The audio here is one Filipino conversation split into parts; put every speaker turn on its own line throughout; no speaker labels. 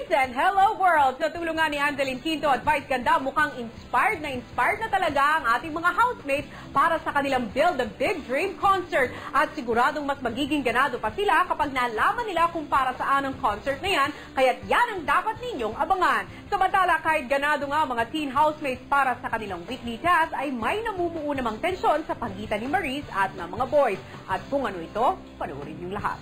and hello world! Sa tulungan ni Angeline Quinto at Vice Ganda, mukhang inspired na talaga ang ating mga housemates para sa kanilang Build a Big Dream concert. At siguradong mas magiging ganado pa sila kapag nalaman nila kung para saan ang concert na yan, kaya't yan ang dapat ninyong abangan. Samantala, kahit ganado nga mga teen housemates para sa kanilang weekly task, ay may namumuo namang tensyon sa pagitan ni Maris at ng mga boys. At kung ano ito, panoorin niyong lahat.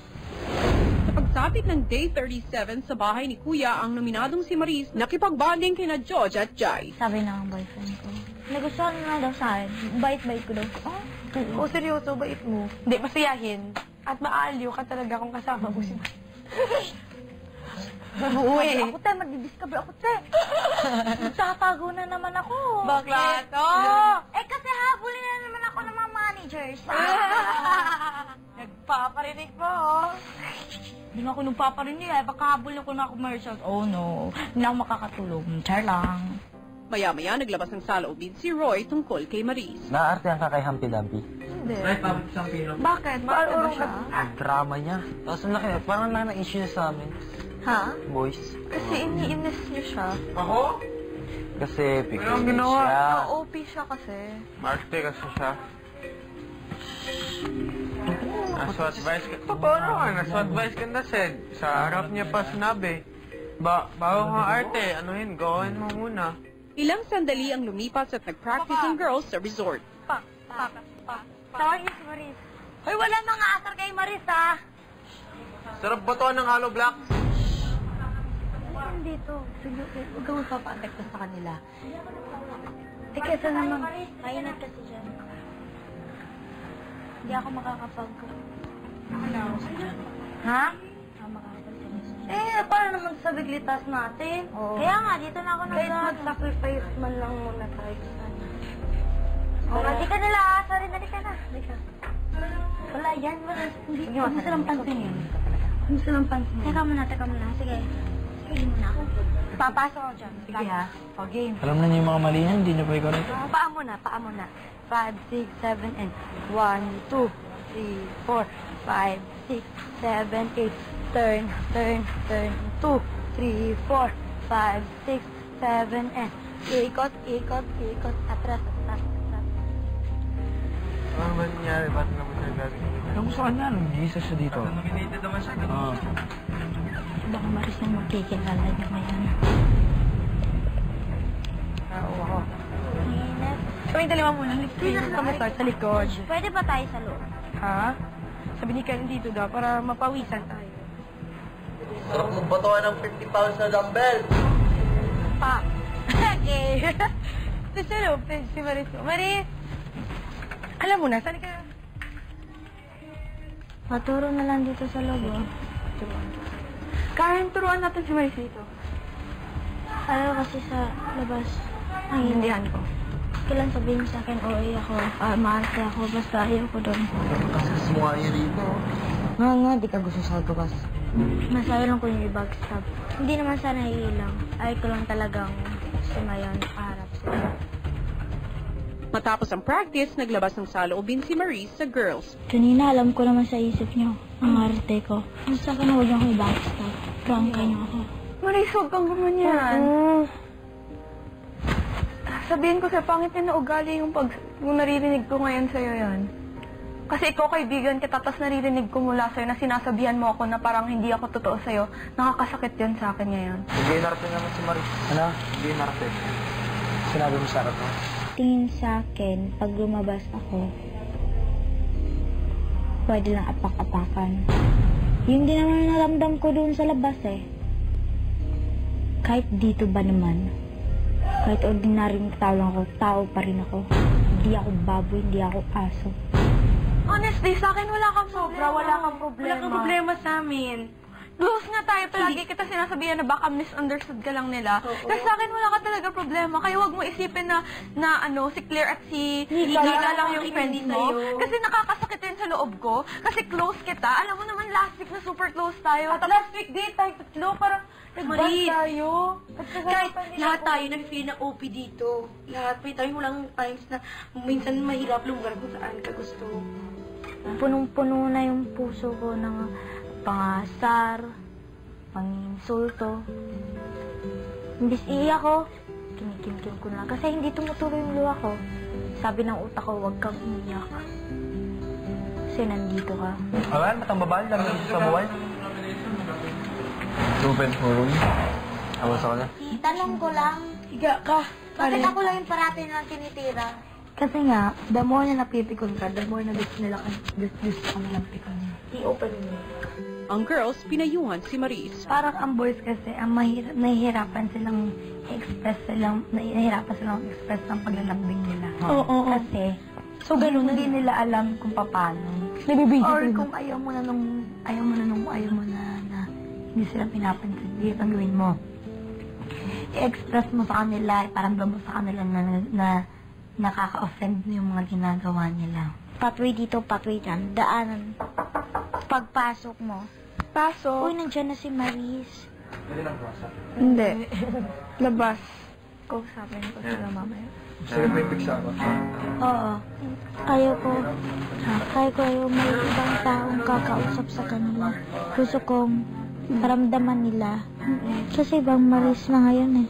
Sa pagsapit ng Day 37 sa bahay ni Kuya, ang nominadong si Maris nakipagbanding kina George at Jai.
Sabi ng boyfriend ko, nagustuhan mo na daw sa akin. Bait-bait ko daw.
Oh, seryoso, bait mo. Hindi, masayahin. At maaliw ka talaga kung kasama mo si
Uy! Ako te, magdi-discover ako te. Tatago na naman ako.
Bakit?
Kasi habulin na naman ako ng mga managers.
Nagpaparinig po.
Hindi nga ako nung paparinig baka habulin ko na commercials. Oh no, hindi ako makakatulog. Char lang.
Maya-maya naglabas ng saloobin si Roy tungkol kay Maris.
Naarte ang kakay Humpty-Dumpty.
Hindi.
Ay, parang isang pino.
Bakit? Bakit ba siya?
Ang drama niya. Tapos ang laki, parang na-issue niya sa amin.
Ha?
Boys.
Kasi iniinis niyo siya.
Ako? Kasi picture
Anong ginawa?
siya.
OP siya kasi.
Marte kasi siya. Nasa-advise ka.
Paano
nga? Nasa-advise ka na, Sed. Sa harap niya pa sinabi. Bago ka arte, anuhin, gawin mo muna.
Ilang sandali ang lumipas at nag-practice ang girls sa resort.
Tawag niyo si Maris. Hoy, wala mga asar kay Maris ha.
Sarap ba to ng hollow blocks?
Dito. Sige, huwag kang magpapa-apekto sa kanila. Kesa naman, mainat kasi dyan. Hindi ako makakapag... Ha? Paano naman sa biglitas natin? Kaya nga, dito na ako kahit mag-sacrifice man lang muna tayo sa sana. Di ka nila, sorry, dali ka na. Wala, yan. Huwag mo silang pansinin. Huwag mo silang pansinin. Teka muna. Sige. Sige muna ako. Papasok ako dyan. Sige ha. O, game.
Alam na niyo yung mga mali niya, hindi niyo pa ikaw rin.
Paa muna. 5, 6, 7, and 1, 2, 3, 4, 5, 6, 7, 8. Turn. 2, 3, 4, 5, 6, 7, and ikot. Atras.
Ano ba nangyari? Ba't naman siya gagawin?
Alam ko sa kanya, nag-iisa siya dito.
Nominated naman siya.
Baka Maris na magkikilala niyo ngayon.
Oo.
Init.
Kami dalawa muna. Kami start sa likod.
Pwede ba tayo sa loob?
Ha? Sabi ni Ken dito daw para mapawisan tayo.
Sarap magbatuan ng 50 pounds na dumbbell.
Pa. Okay. Sa loob, si Maris. Maris! Alam mo na, saan ka?
Maturo na lang dito sa loob, oh.
Karen, turuan natin si Maris dito.
Ayaw kasi sa labas.
Naiintindihan ko.
Kailan sabihin sa akin, OA ako, maarte ako, basta ayaw ko doon.
Kasi sumukha niya rito.
Nga, di ka gusto sa tukas. Masaya lang ko yung i-backstab. Hindi naman sana iilang. Ayaw ko lang talagang sumayon, paharap sila.
Matapos ang practice, naglabas ng saloobin si Maris sa girls.
Kanina, alam ko naman sa isip niyo, ang arte ko. Basta ka na huwag niyo ako i-backstab. Prangka niyo ako.
Maris, huwag kang gumanyan. Sabihin ko sa pangit na ugali yung naririnig ko ngayon sa'yo yan. Kasi ikaw kaibigan kita, tapos naririnig ko mula sa'yo na sinasabihan mo ako na parang hindi ako totoo sa'yo. Nakakasakit yun sa akin ngayon.
Hindi narte naman si Maris.
Ano?
Hindi narte.
Sinabi mo sa harap mo?
Tingin sa akin, pag lumabas ako, pwede lang apak-apakan. Yun din naman naramdam ko doon sa labas eh. Kahit dito ba naman, kahit ordinaryong tao lang ako, tao pa rin ako. Hindi ako baboy, hindi ako aso.
Honestly, sa akin wala kang problema.
Wala kang problema.
Wala kang problema sa amin. Close nga tayo, palagi kita sinasabihan na baka misunderstood ka lang nila. Kasi sa akin wala ka talaga problema. Kaya wag mo isipin na si Claire at si Nika lang yung friends mo. Kasi nakakasakit yun sa loob ko. Kasi close kita. Alam mo naman last week na super close tayo. At last week din tayo tatlo. Parang nag-buzz tayo.
Kahit lahat tayo nag-feel na OP dito. Lahat. May tayo walang times na minsan mahirap lugar kung saan ka gusto.
Punong-puno na yung puso ko ng pangasar, panginsulto. Imbis iiyak ko, kinikimkim ko lang. Kasi hindi tumutuloy yung luha ko. Sabi ng utak ko, huwag kang iiyak. Kasi nandito ka.
Awan, matang babae lang sa buhay. Open forum. Awas ako na.
Tanong ko lang,
Higa ka.
bakit ako lang yung parati nilang tinitira? Kasi nga, the more na napipikon ka, the more na gusto ka nilang pikon. I-open mo.
Ang girls, pinayuhan si Maris.
Parang ang boys kasi, ang nahihirapan silang express ng paglalambing nila.
Oo.
Kasi, so ganun, hindi nila alam kung paano. Or kung ayaw mo na hindi sila pinapansin, hindi ang gawin mo. I-express mo sa kanila, iparamdam mo sa kanila na nakaka-offend yung mga ginagawa nila. Pathway dito, pathway dyan, daanan. Pagpasok mo,
Pasok.
uy, nandiyan na si Maris.
Hindi. Labas. Kausapin ko sila mamaya.
Sige, may pigsa ako.
Oo. Kaya ko may ibang taong kakausap sa kanila. Gusto kong paramdaman nila. Kasi ibang Maris na ngayon eh.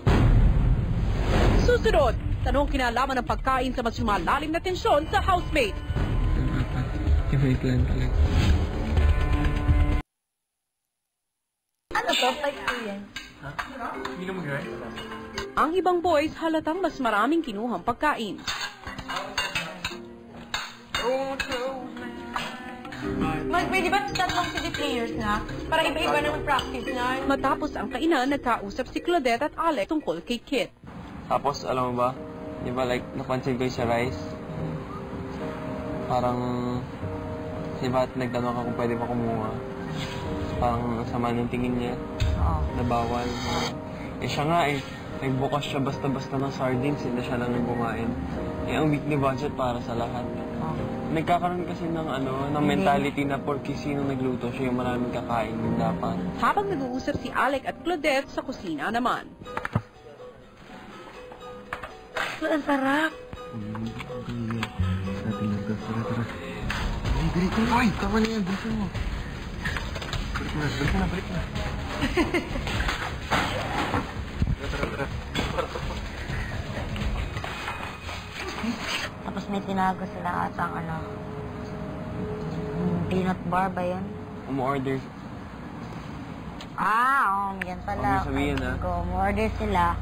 Susunod, tanong kinalaman ng pagkain sa mas lumalalim na tensyon sa housemate.
Wait lang talaga.
Ano to? Experience?
Hindi ka mag-ride?
Ang ibang boys halatang mas maraming kinuhang pagkain.
Pwede ba tatlong CD players na? Para iba-iba naman practice na.
Matapos ang kainan, nagkausap si Claudette at Alex tungkol kay Kit.
Tapos, alam mo ba, di ba like, napansin ko yung sa rice, parang, di ba, nagtanong ako kung pwede pa kumuha. Parang sama ng tingin niya, na bawal. Eh siya nga eh, nagbukas siya basta-basta ng sardines, hindi siya lang nagbumain. Eh, ang weekly budget para sa lahat. Nagkakaroon kasi ng ng mentality na porke sino nagluto, siya yung maraming kakain din dapat.
Habang nag-uusap si Alec at Claudette sa kusina naman.
Ang sarap.
Ay, tama na yan. Dito mo. Balik na.
Tapos may tinago sila atang peanut bar ba yun?
Umu-order.
Yan pala.
Huwag mo sabihin,
Umorder sila.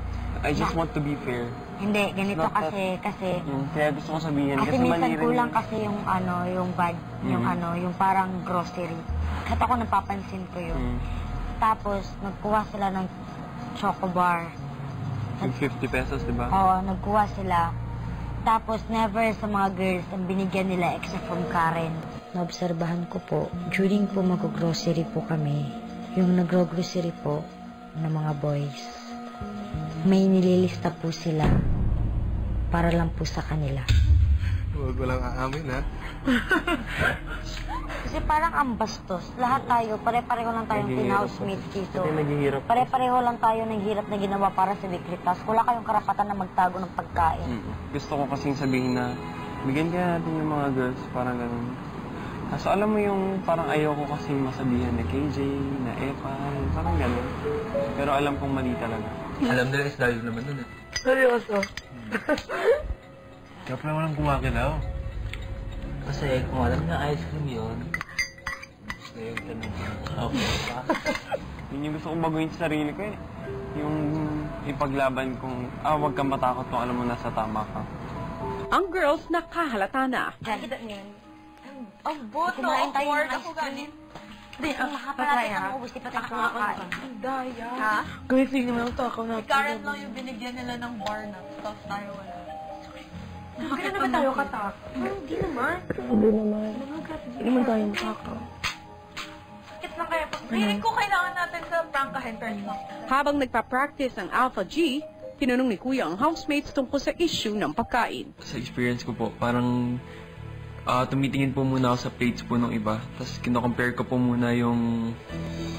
I just want to be fair.
Hindi, ganito
Not that-
kasi
Kaya gusto ko sabihin,
kasi
kasi
minsan
mali rin.
kulang kasi yung yung parang grocery. Kahit ako napapansin ko yun.
Mm.
Tapos nagkuha sila ng choco bar.
Yung 50 pesos, di ba?
Oo, nagkuha sila. Tapos never sa mga girls ang binigyan nila except from Karen. Naobserbahan ko po, during po mag-grocery po kami, yung nagro-grocery po ng mga boys, may nililista po sila para lang po sa kanila.
Huwag walang aamin, ha?
Kasi parang ang bastos. Lahat tayo, pare-pareho lang tayong
Naghihirap
pinhousemates dito.
Kasi naghihirap.
Pare-pareho lang tayo ng hirap na ginawa para sa weekly task. Wala kayong karapatan na magtago ng pagkain.
Gusto ko kasing sabihin na bigyan kaya natin yung mga girls, parang ganun. So alam mo yung parang ayoko kasing masabihan na KJ, na Epal, parang ganun. Pero alam kong mali talaga.
Alam nila is dahil naman nun, eh.
Seryoso.
Kaya pala walang kumakilaw. Kasi kung alam na ice cream yun, gusto yung tanong. Okay pa.
Yun yung gusto kong baguhin sa sarili ko eh. Yung ipaglaban kong, wag kang matakot kung alam mo nasa tama ka.
Ang girls nakahalata na.
Nakita niyo yun?
Ang boto,
Kumain tayo ng
awkward
ice
ako
cream.
ganin.
Hindi,
Kung makapalapit ang ubus, di pa tayo nakakain.
Ang daya. Ha?
Gawin feeling naman ang takaw na.
Si Karen lang yung binigyan nila ng bar na. Tapos tayo wala.
Bakit na ba tayo katak?
Hindi naman.
Hindi naman tayo matakaw.
Sakit lang kaya. Feeling ko kailangan natin sa prankahin turn lang.
Habang nagpa-practice ang Alpha G, tinanong ni Kuya ang housemates tungkol sa issue ng pagkain.
Sa experience ko po, parang tumitingin po muna ako sa plates po ng iba. Tapos kino-compare ko po muna yung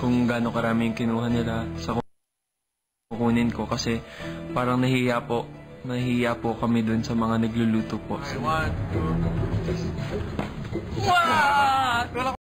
kung gaano karami yung kinuha nila sa kukunin ko. Kasi parang nahihiya po kami dun sa mga nagluluto po.
I want to...
Wow!